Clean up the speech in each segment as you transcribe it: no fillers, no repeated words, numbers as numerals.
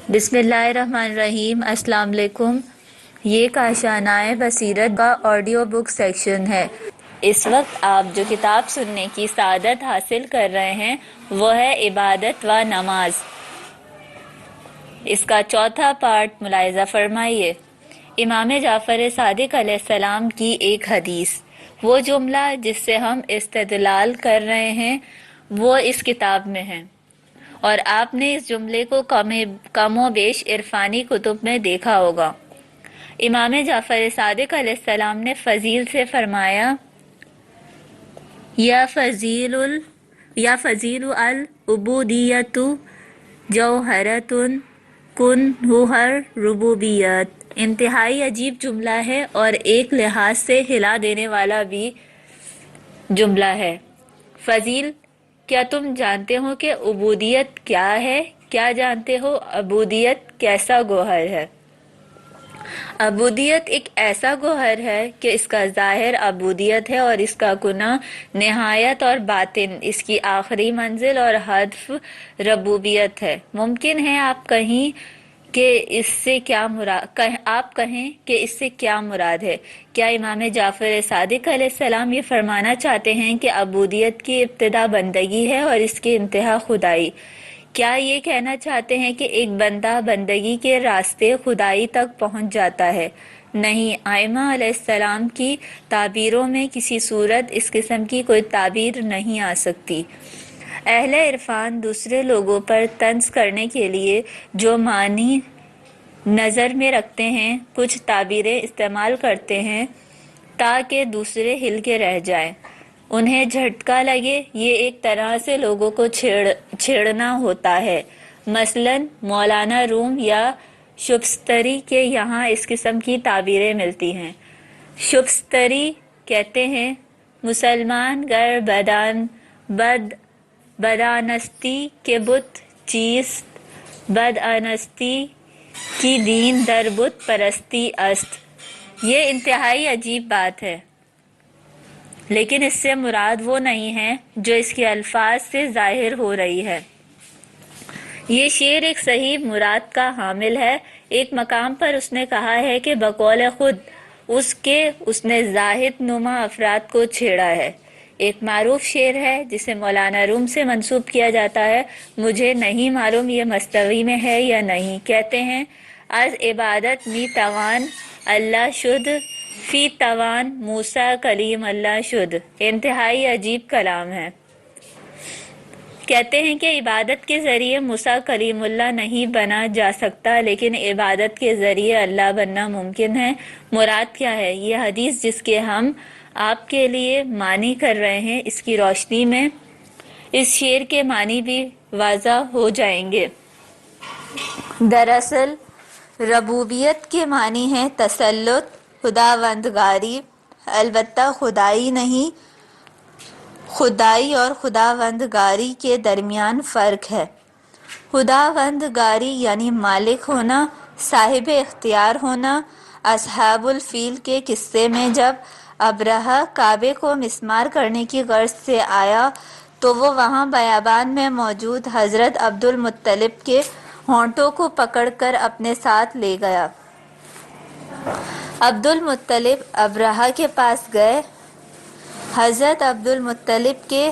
بسم اللہ الرحمن الرحیم۔ السلام علیکم۔ یہ کاشانۂ بصیرت کا آڈیو بک سیکشن ہے۔ اس وقت آپ جو کتاب سننے کی سعادت حاصل کر رہے ہیں وہ ہے عبادت و نماز۔ اس کا چوتھا پارٹ ملاحظہ فرمائیے۔ امام جعفر صادق علیہ السلام کی ایک حدیث، وہ جملہ جس سے ہم استدلال کر رہے ہیں وہ اس کتاب میں ہے، اور آپ نے اس جملے کو کم و بیش عرفانی کتب میں دیکھا ہوگا۔ امام جعفر صادق علیہ السلام نے فضیل سے فرمایا، یا فضیل العبودیت جوہرۃ کنہر ربوبیت۔ انتہائی عجیب جملہ ہے اور ایک لحاظ سے ہلا دینے والا بھی جملہ ہے۔ فضیل، کیا تم جانتے ہو کہ عبودیت کیا ہے؟ کیا جانتے ہو عبودیت کیسا گوہر ہے؟ عبودیت ایک ایسا گوہر ہے کہ اس کا ظاہر عبودیت ہے اور اس کا کنہ نہایت اور باطن اس کی آخری منزل اور ہدف ربوبیت ہے۔ ممکن ہے آپ کہیں کہ اس سے کیا مراد ہے؟ کیا امام جعفر صادق علیہ السلام یہ فرمانا چاہتے ہیں کہ عبودیت کی ابتدا بندگی ہے اور اس کی انتہا خدائی؟ کیا یہ کہنا چاہتے ہیں کہ ایک بندہ بندگی کے راستے خدائی تک پہنچ جاتا ہے؟ نہیں، ائمہ علیہ السلام کی تعبیروں میں کسی صورت اس قسم کی کوئی تعبیر نہیں آ سکتی۔ اہل عرفان دوسرے لوگوں پر طنز کرنے کے لیے جو معنی نظر میں رکھتے ہیں کچھ تعبیریں استعمال کرتے ہیں تاکہ دوسرے ہل کے رہ جائیں، انہیں جھٹکا لگے۔ یہ ایک طرح سے لوگوں کو چھیڑنا ہوتا ہے۔ مثلا مولانا روم یا شبستری کے یہاں اس قسم کی تعبیریں ملتی ہیں۔ شبستری کہتے ہیں، مسلمان گر بدانستی کے بت چیست، بدانستی کی دین در بت پرستی است۔ یہ انتہائی عجیب بات ہے، لیکن اس سے مراد وہ نہیں ہے جو اس کے الفاظ سے ظاہر ہو رہی ہے۔ یہ شعر ایک صحیح مراد کا حامل ہے۔ ایک مقام پر اس نے کہا ہے کہ بقول خود اس نے زاہد نما افراد کو چھیڑا ہے۔ ایک معروف شعر ہے جسے مولانا روم سے منسوب کیا جاتا ہے، مجھے نہیں معلوم یہ مستوی میں ہے یا نہیں۔ کہتے ہیں، از عبادت می توان اللہ شد، فی توان موسیٰ کلیم اللہ شد۔ انتہائی عجیب کلام ہے۔ کہتے ہیں کہ عبادت کے ذریعے موسیٰ کلیم اللہ نہیں بنا جا سکتا، لیکن عبادت کے ذریعے اللہ بننا ممکن ہے۔ مراد کیا ہے؟ یہ حدیث جس کے ہم آپ کے لیے معنی کر رہے ہیں، اس کی روشنی میں اس شعر کے معنی بھی واضح ہو جائیں گے۔ دراصل ربوبیت کے معنی ہے تسلط، خداوندگاری، البتہ خدائی نہیں۔ خدائی اور خداوندگاری کے درمیان فرق ہے۔ خداوندگاری یعنی مالک ہونا، صاحب اختیار ہونا۔ اصحاب الفیل کے قصے میں جب ابرہہ کعبے کو مسمار کرنے کی غرض سے آیا تو وہ وہاں بیابان میں موجود حضرت عبدالمطلب کے ہونٹوں کو پکڑ کر اپنے ساتھ لے گیا۔ عبدالمطلب ابرہہ کے پاس گئے۔ حضرت عبدالمطلب کے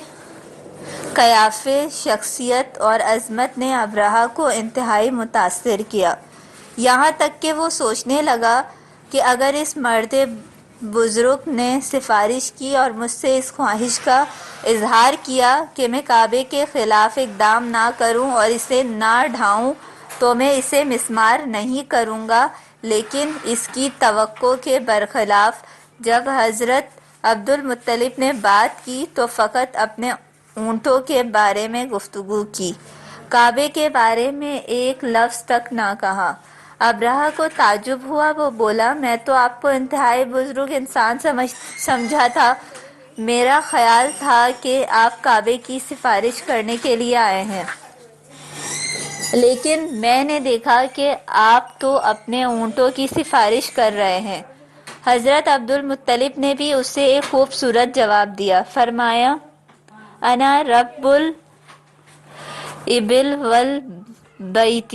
قیافے، شخصیت اور عظمت نے ابرہہ کو انتہائی متاثر کیا، یہاں تک کہ وہ سوچنے لگا کہ اگر اس مرد بزرگ نے سفارش کی اور مجھ سے اس خواہش کا اظہار کیا کہ میں کعبے کے خلاف اقدام نہ کروں اور اسے نہ ڈھاؤں تو میں اسے مسمار نہیں کروں گا، لیکن اس کی توقع کے برخلاف جب حضرت عبدالمطلب نے بات کی تو فقط اپنے اونٹوں کے بارے میں گفتگو کی، کعبے کے بارے میں ایک لفظ تک نہ کہا۔ ابرہہ کو تعجب ہوا، وہ بولا، میں تو آپ کو انتہائی بزرگ انسان سمجھا تھا، میرا خیال تھا کہ آپ کعبے کی سفارش کرنے کے لیے آئے ہیں، لیکن میں نے دیکھا کہ آپ تو اپنے اونٹوں کی سفارش کر رہے ہیں۔ حضرت عبدالمطلب نے بھی اسے ایک خوبصورت جواب دیا، فرمایا، انا رب الابل والبیت،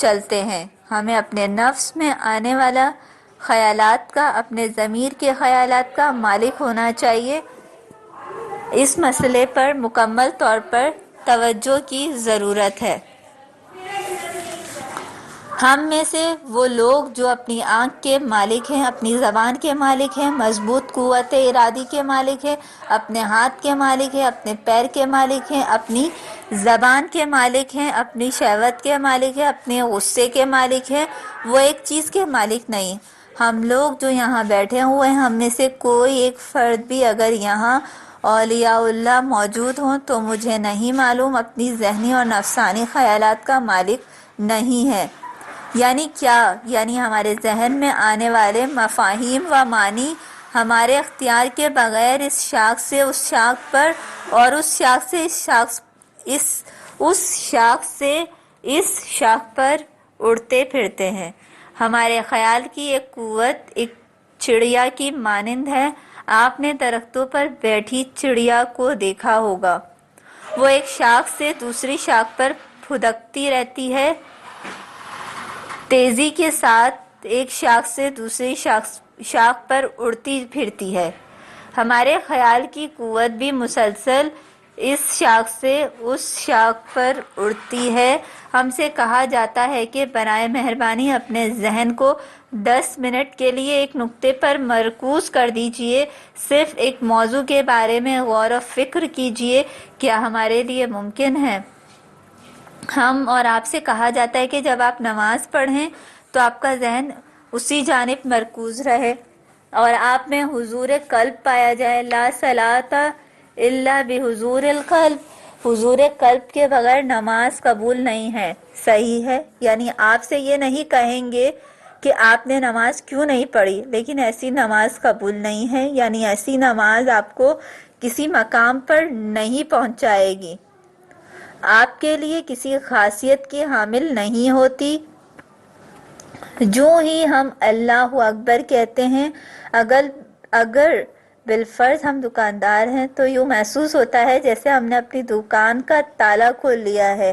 چلتے ہیں۔ ہمیں اپنے نفس میں آنے والا خیالات کا، اپنے ضمیر کے خیالات کا مالک ہونا چاہیے۔ اس مسئلے پر مکمل طور پر توجہ کی ضرورت ہے۔ ہم میں سے وہ لوگ جو اپنی آنکھ کے مالک ہیں، اپنی زبان کے مالک ہیں، مضبوط قوت ارادی کے مالک ہیں، اپنے ہاتھ کے مالک ہیں، اپنے پیر کے مالک ہیں، اپنی زبان کے مالک ہیں، اپنی شہوت کے مالک ہیں، اپنے غصے کے مالک ہیں، وہ ایک چیز کے مالک نہیں۔ ہم لوگ جو یہاں بیٹھے ہوئے ہیں، ہم میں سے کوئی ایک فرد بھی اگر یہاں اولیاء اللہ موجود ہوں تو مجھے نہیں معلوم اپنی ذہنی اور نفسانی خیالات کا مالک نہیں ہے۔ یعنی کیا؟ یعنی ہمارے ذہن میں آنے والے مفاہیم و معنی ہمارے اختیار کے بغیر اس شاخ سے اس شاخ پر اور اس شاخ سے اس شاخ پر اڑتے پھرتے ہیں۔ ہمارے خیال کی ایک قوت ایک چڑیا کی مانند ہے۔ آپ نے درختوں پر بیٹھی چڑیا کو دیکھا ہوگا، وہ ایک شاخ سے دوسری شاخ پر پھدکتی رہتی ہے، تیزی کے ساتھ ایک شاخ سے دوسری شاخ پر اڑتی پھرتی ہے۔ ہمارے خیال کی قوت بھی مسلسل اس شاخ سے اس شاخ پر اڑتی ہے۔ ہم سے کہا جاتا ہے کہ برائے مہربانی اپنے ذہن کو 10 منٹ کے لیے ایک نقطے پر مرکوز کر دیجئے، صرف ایک موضوع کے بارے میں غور و فکر کیجئے۔ کیا ہمارے لیے ممکن ہے؟ ہم اور آپ سے کہا جاتا ہے کہ جب آپ نماز پڑھیں تو آپ کا ذہن اسی جانب مرکوز رہے اور آپ میں حضور قلب پایا جائے۔ لا صلاۃ الا بحضور القلب، حضور قلب کے بغیر نماز قبول نہیں ہے۔ صحیح ہے، یعنی آپ سے یہ نہیں کہیں گے کہ آپ نے نماز کیوں نہیں پڑھی، لیکن ایسی نماز قبول نہیں ہے، یعنی ایسی نماز آپ کو کسی مقام پر نہیں پہنچائے گی، آپ کے لیے کسی خاصیت کی حامل نہیں ہوتی۔ جو ہی ہم اللہ اکبر کہتے ہیں، اگر بالفرض ہم دکاندار ہیں تو یوں محسوس ہوتا ہے جیسے ہم نے اپنی دکان کا تالا کھول لیا ہے۔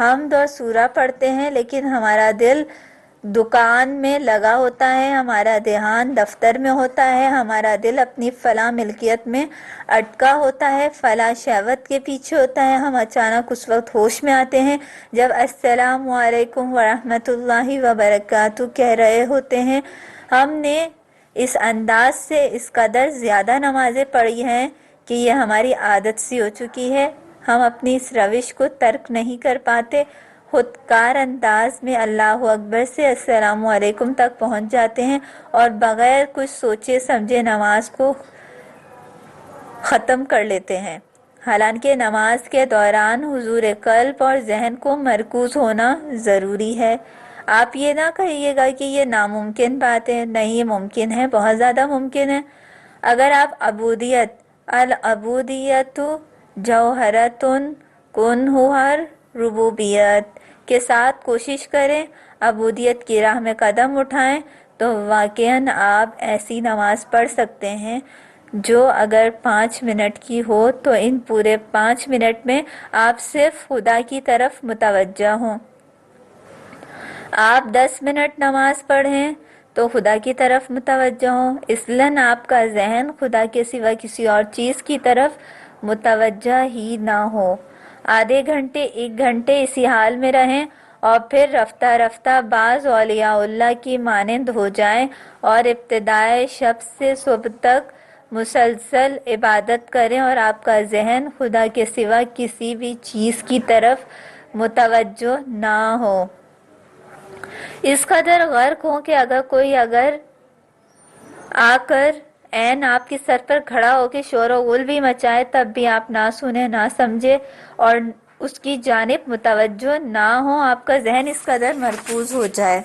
حمد اور سورہ پڑھتے ہیں لیکن ہمارا دل دکان میں لگا ہوتا ہے، ہمارا دھیان دفتر میں ہوتا ہے، ہمارا دل اپنی فلاں ملکیت میں اٹکا ہوتا ہے، فلاں شہوت کے پیچھے ہوتا ہے۔ ہم اچانک اس وقت ہوش میں آتے ہیں جب السلام علیکم ورحمۃ اللہ وبرکاتہ کہہ رہے ہوتے ہیں۔ ہم نے اس انداز سے اس قدر زیادہ نمازیں پڑھی ہیں کہ یہ ہماری عادت سی ہو چکی ہے، ہم اپنی اس روش کو ترک نہیں کر پاتے، خودکار انداز میں اللہ اکبر سے السلام علیکم تک پہنچ جاتے ہیں اور بغیر کچھ سوچے سمجھے نماز کو ختم کر لیتے ہیں۔ حالانکہ نماز کے دوران حضور قلب اور ذہن کو مرکوز ہونا ضروری ہے۔ آپ یہ نہ کہیے گا کہ یہ ناممکن بات ہے، نہیں، یہ ممکن ہے، بہت زیادہ ممکن ہے۔ اگر آپ العبودیت جوہرۃ کنہا ربوبیت کے ساتھ کوشش کریں، عبودیت کی راہ میں قدم اٹھائیں تو واقعاً آپ ایسی نماز پڑھ سکتے ہیں جو اگر 5 منٹ کی ہو تو ان پورے 5 منٹ میں آپ صرف خدا کی طرف متوجہ ہوں۔ آپ 10 منٹ نماز پڑھیں تو خدا کی طرف متوجہ ہوں، اصلاً آپ کا ذہن خدا کے سوا کسی اور چیز کی طرف متوجہ ہی نہ ہو۔ آدھے گھنٹے 1 گھنٹے اسی حال میں رہیں اور پھر رفتہ رفتہ بعض اولیاء اللہ کی مانند ہو جائیں اور ابتدائے شب سے صبح تک مسلسل عبادت کریں اور آپ کا ذہن خدا کے سوا کسی بھی چیز کی طرف متوجہ نہ ہو۔ اس قدر غرق ہوں کہ اگر کوئی آ کر عین آپ کے سر پر کھڑا ہو کے شور و غل بھی مچائے تب بھی آپ نہ سنیں، نہ سمجھے اور اس کی جانب متوجہ نہ ہو، آپ کا ذہن اس قدر مرکوز ہو جائے۔